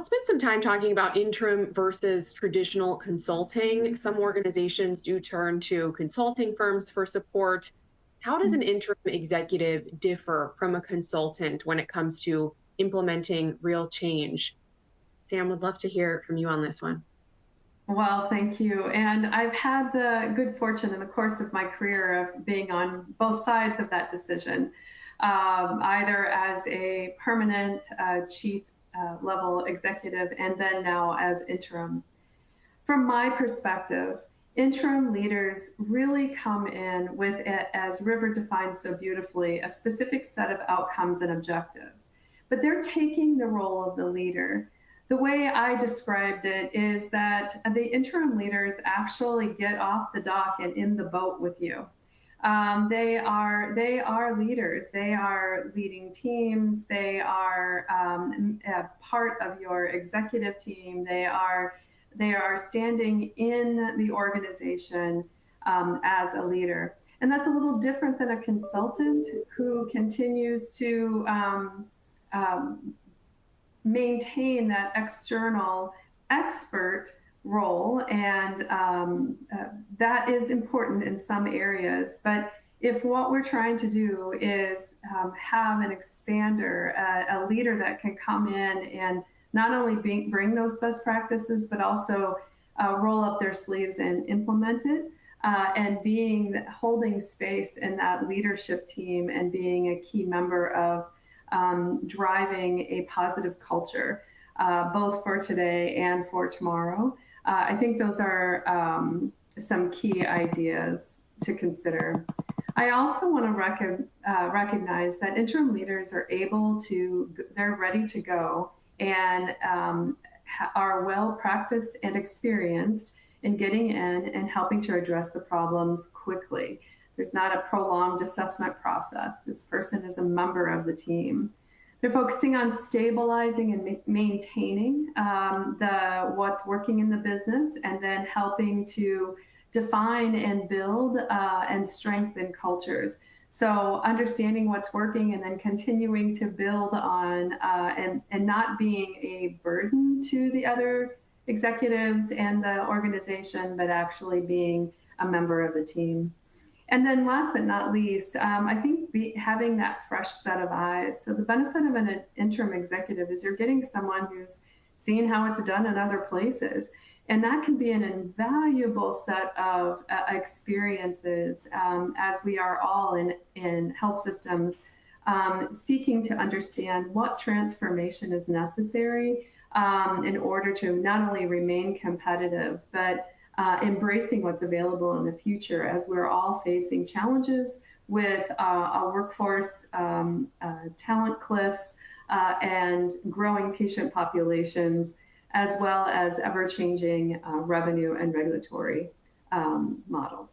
Let's spend some time talking about interim versus traditional consulting. Some organizations do turn to consulting firms for support. How does an interim executive differ from a consultant when it comes to implementing real change? Sam, would love to hear from you on this one. Well, thank you. And I've had the good fortune in the course of my career of being on both sides of that decision, either as a permanent chief level executive and then now as interim. From my perspective, interim leaders really come in with it, as River defines so beautifully, a specific set of outcomes and objectives. But they're taking the role of the leader. The way I described it is that the interim leaders actually get off the dock and in the boat with you. They are leaders. They are leading teams. They are a part of your executive team. They are standing in the organization as a leader. And that's a little different than a consultant who continues to maintain that external expert role. And that is important in some areas. But if what we're trying to do is have an expander, a leader that can come in and not only bring those best practices, but also roll up their sleeves and implement it, and holding space in that leadership team and being a key member of driving a positive culture, both for today and for tomorrow. I think those are some key ideas to consider. I also want to recognize that interim leaders are they're ready to go and are well practiced and experienced in getting in and helping to address the problems quickly. There's not a prolonged assessment process. This person is a member of the team. They're focusing on stabilizing and maintaining what's working in the business, and then helping to define and build and strengthen cultures. So understanding what's working and then continuing to build on and not being a burden to the other executives and the organization, but actually being a member of the team. And then last but not least, I think having that fresh set of eyes. So the benefit of an interim executive is you're getting someone who's seen how it's done in other places. And that can be an invaluable set of experiences, as we are all in health systems, seeking to understand what transformation is necessary in order to not only remain competitive, but embracing what's available in the future, as we're all facing challenges with our workforce, talent cliffs, and growing patient populations, as well as ever-changing revenue and regulatory models.